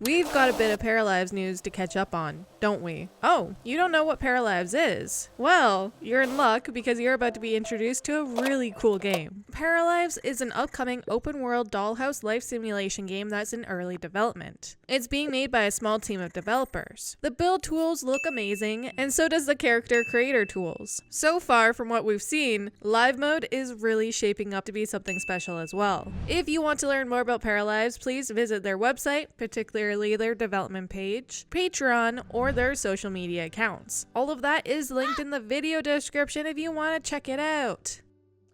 We've got a bit of Paralives news to catch up on, don't we? Oh, you don't know what Paralives is? Well, you're in luck because you're about to be introduced to a really cool game. Paralives is an upcoming open-world dollhouse life simulation game that's in early development. It's being made by a small team of developers. The build tools look amazing, and so does the character creator tools. So far, from what we've seen, live mode is really shaping up to be something special as well. If you want to learn more about Paralives, please visit their website, particularly their development page, Patreon, or their social media accounts. All of that is linked in the video description if you want to check it out.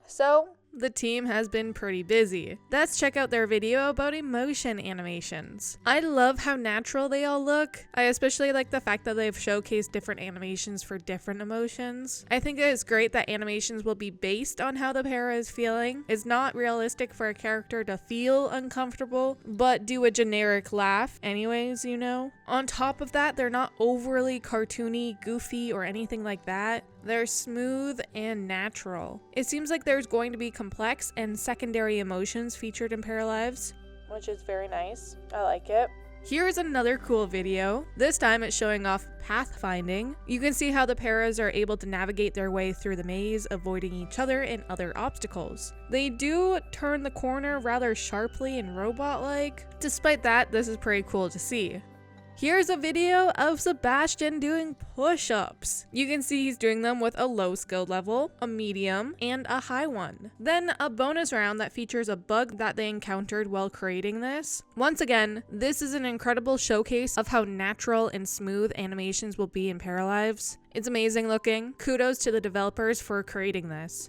So, the team has been pretty busy. Let's check out their video about emotion animations. I love how natural they all look. I especially like the fact that they've showcased different animations for different emotions. I think it's great that animations will be based on how the para is feeling. It's not realistic for a character to feel uncomfortable, but do a generic laugh anyways, you know? On top of that, they're not overly cartoony, goofy, or anything like that. They're smooth and natural. It seems like there's going to be complex and secondary emotions featured in Paralives, which is very nice. I like it. Here's another cool video. This time it's showing off pathfinding. You can see how the paras are able to navigate their way through the maze, avoiding each other and other obstacles. They do turn the corner rather sharply and robot-like. Despite that, this is pretty cool to see. Here's a video of Sebastian doing push-ups. You can see he's doing them with a low skill level, a medium, and a high one. Then a bonus round that features a bug that they encountered while creating this. Once again, this is an incredible showcase of how natural and smooth animations will be in Paralives. It's amazing looking. Kudos to the developers for creating this.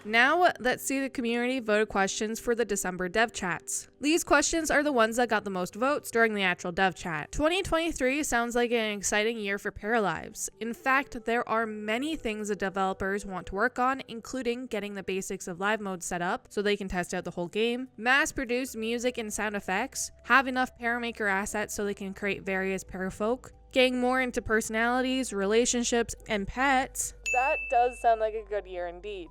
Now, let's see the community voted questions for the December dev chats. These questions are the ones that got the most votes during the actual dev chat. 2023 sounds like an exciting year for Paralives. In fact, there are many things the developers want to work on, including getting the basics of live mode set up so they can test out the whole game, mass-produce music and sound effects, have enough Paramaker assets so they can create various parafolk, getting more into personalities, relationships, and pets. That does sound like a good year indeed.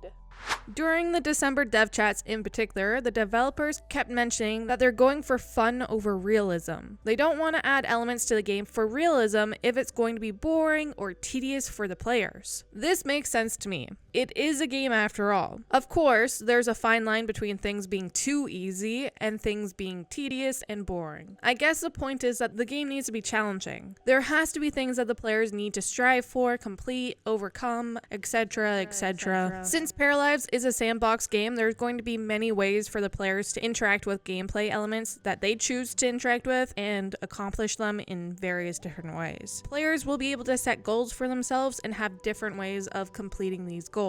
During the December dev chats in particular, the developers kept mentioning that they're going for fun over realism. They don't want to add elements to the game for realism if it's going to be boring or tedious for the players. This makes sense to me. It is a game after all. Of course, there's a fine line between things being too easy and things being tedious and boring. I guess the point is that the game needs to be challenging. There has to be things that the players need to strive for, complete, overcome, etc, etc. Since Paralives is a sandbox game, there's going to be many ways for the players to interact with gameplay elements that they choose to interact with and accomplish them in various different ways. Players will be able to set goals for themselves and have different ways of completing these goals.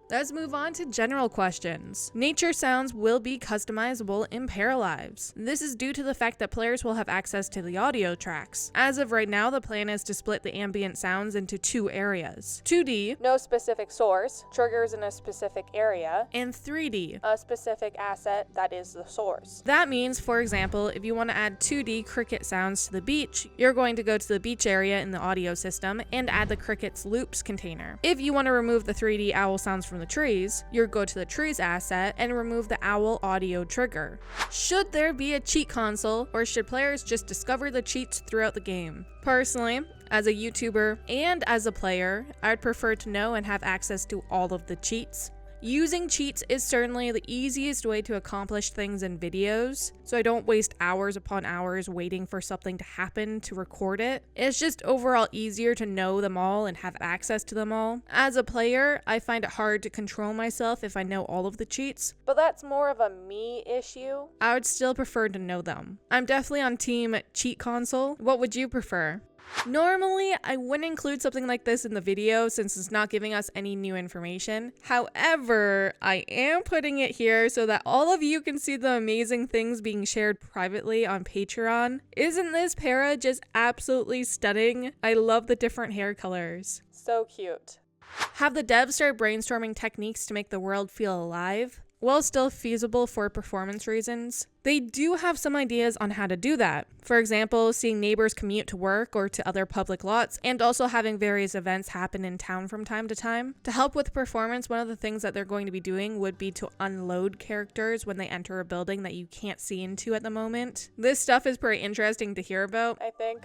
Let's move on to general questions. Nature sounds will be customizable in Paralives. This is due to the fact that players will have access to the audio tracks. As of right now, the plan is to split the ambient sounds into two areas. 2D, no specific source, triggers in a specific area, and 3D, a specific asset that is the source. That means, for example, if you want to add 2D cricket sounds to the beach, you're going to go to the beach area in the audio system and add the cricket's loops container. If you want to remove the 3D owl sounds from the trees, you go to the trees asset and remove the owl audio trigger. Should there be a cheat console, or should players just discover the cheats throughout the game? Personally, as a YouTuber and as a player, I'd prefer to know and have access to all of the cheats. Using cheats is certainly the easiest way to accomplish things in videos, so I don't waste hours upon hours waiting for something to happen to record it. It's just overall easier to know them all and have access to them all. As a player, I find it hard to control myself if I know all of the cheats, but that's more of a me issue. I would still prefer to know them. I'm definitely on team cheat console. What would you prefer? Normally, I wouldn't include something like this in the video since it's not giving us any new information. However, I am putting it here so that all of you can see the amazing things being shared privately on Patreon. Isn't this para just absolutely stunning? I love the different hair colors. So cute. Have the devs start brainstorming techniques to make the world feel alive? while still feasible for performance reasons, they do have some ideas on how to do that. For example, seeing neighbors commute to work or to other public lots, and also having various events happen in town from time to time. To help with performance, one of the things that they're going to be doing would be to unload characters when they enter a building that you can't see into at the moment. This stuff is pretty interesting to hear about, I think.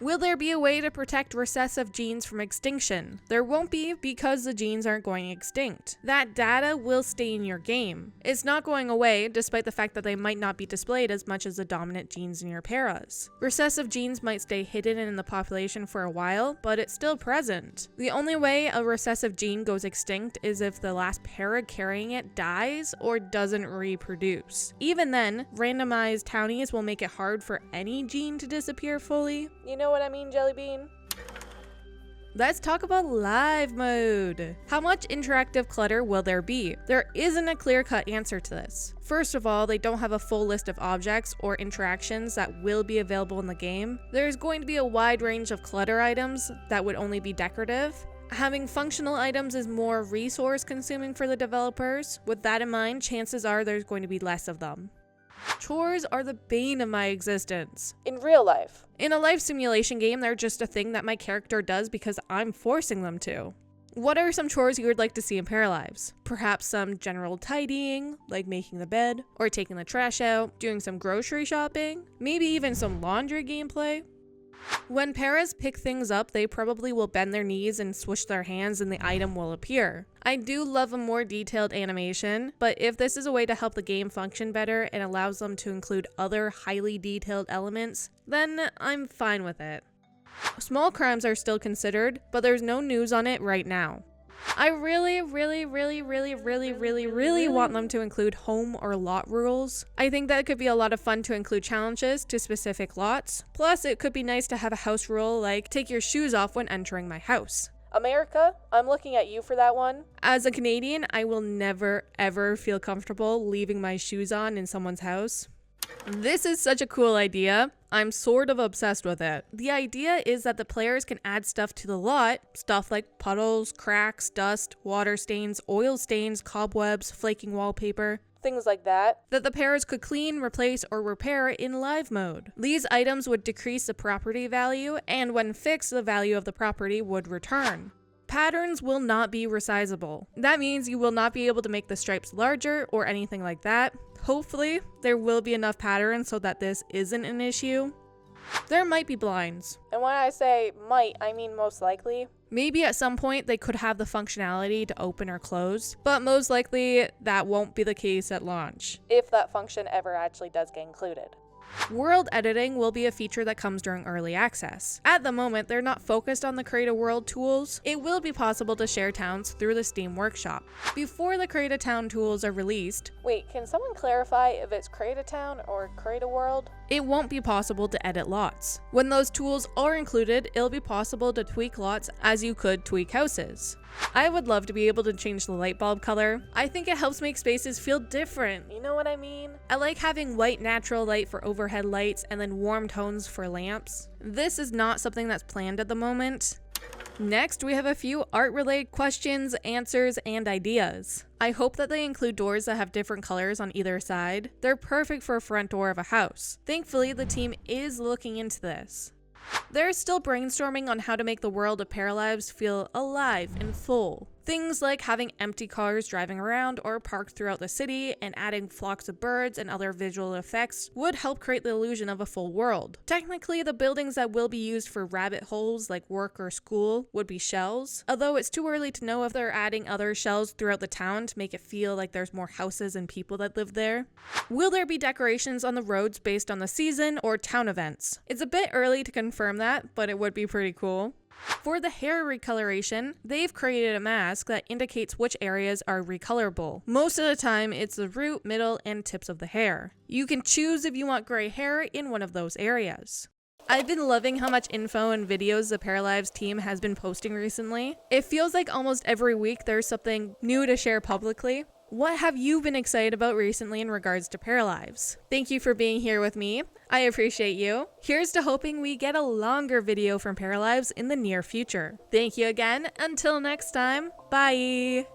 Will there be a way to protect recessive genes from extinction? There won't be, because the genes aren't going extinct. That data will stay in your game. It's not going away, despite the fact that they might not be displayed as much as the dominant genes in your paras. Recessive genes might stay hidden in the population for a while, but it's still present. The only way a recessive gene goes extinct is if the last para carrying it dies or doesn't reproduce. Even then, randomized townies will make it hard for any gene to disappear fully. You know what I mean, Jellybean? Let's talk about live mode. How much interactive clutter will there be? There isn't a clear-cut answer to this. First of all, they don't have a full list of objects or interactions that will be available in the game. There's going to be a wide range of clutter items that would only be decorative. Having functional items is more resource consuming for the developers. With that in mind, chances are there's going to be less of them. Chores are the bane of my existence. In real life. In a life simulation game, they're just a thing that my character does because I'm forcing them to. What are some chores you would like to see in Paralives? Perhaps some general tidying, like making the bed, or taking the trash out, doing some grocery shopping, maybe even some laundry gameplay. When paras pick things up, they probably will bend their knees and swoosh their hands and the item will appear. I do love a more detailed animation, but if this is a way to help the game function better and allows them to include other highly detailed elements, then I'm fine with it. Small crimes are still considered, but there's no news on it right now. I really want them to include home or lot rules. I think that could be a lot of fun to include challenges to specific lots. Plus, it could be nice to have a house rule like take your shoes off when entering my house. America, I'm looking at you for that one. As a Canadian, I will never ever feel comfortable leaving my shoes on in someone's house. This is such a cool idea. I'm sort of obsessed with it. The idea is that the players can add stuff to the lot, stuff like puddles, cracks, dust, water stains, oil stains, cobwebs, flaking wallpaper, things like that the paras could clean, replace, or repair in live mode. These items would decrease the property value, and when fixed, the value of the property would return. Patterns will not be resizable. That means you will not be able to make the stripes larger or anything like that. Hopefully, there will be enough patterns so that this isn't an issue. There might be blinds. And when I say might, I mean most likely. Maybe at some point they could have the functionality to open or close, but most likely that won't be the case at launch, if that function ever actually does get included. World editing will be a feature that comes during early access. At the moment, they're not focused on the Create a World tools. It will be possible to share towns through the Steam Workshop. Before the Create a Town tools are released, wait, can someone clarify if it's Create a Town or Create a World? It won't be possible to edit lots. When those tools are included, it'll be possible to tweak lots as you could tweak houses. I would love to be able to change the light bulb color. I think it helps make spaces feel different. You know what I mean? I like having white natural light for overhead lights and then warm tones for lamps. This is not something that's planned at the moment. Next, we have a few art-related questions, answers, and ideas. I hope that they include doors that have different colors on either side. They're perfect for a front door of a house. Thankfully, the team is looking into this. They're still brainstorming on how to make the world of Paralives feel alive and full. Things like having empty cars driving around or parked throughout the city and adding flocks of birds and other visual effects would help create the illusion of a full world. Technically, the buildings that will be used for rabbit holes like work or school would be shells, although it's too early to know if they're adding other shells throughout the town to make it feel like there's more houses and people that live there. Will there be decorations on the roads based on the season or town events? It's a bit early to confirm that, but it would be pretty cool. For the hair recoloration, they've created a mask that indicates which areas are recolorable. Most of the time, it's the root, middle, and tips of the hair. You can choose if you want gray hair in one of those areas. I've been loving how much info and videos the Paralives team has been posting recently. It feels like almost every week there's something new to share publicly. What have you been excited about recently in regards to Paralives? Thank you for being here with me. I appreciate you. Here's to hoping we get a longer video from Paralives in the near future. Thank you again. Until next time, bye!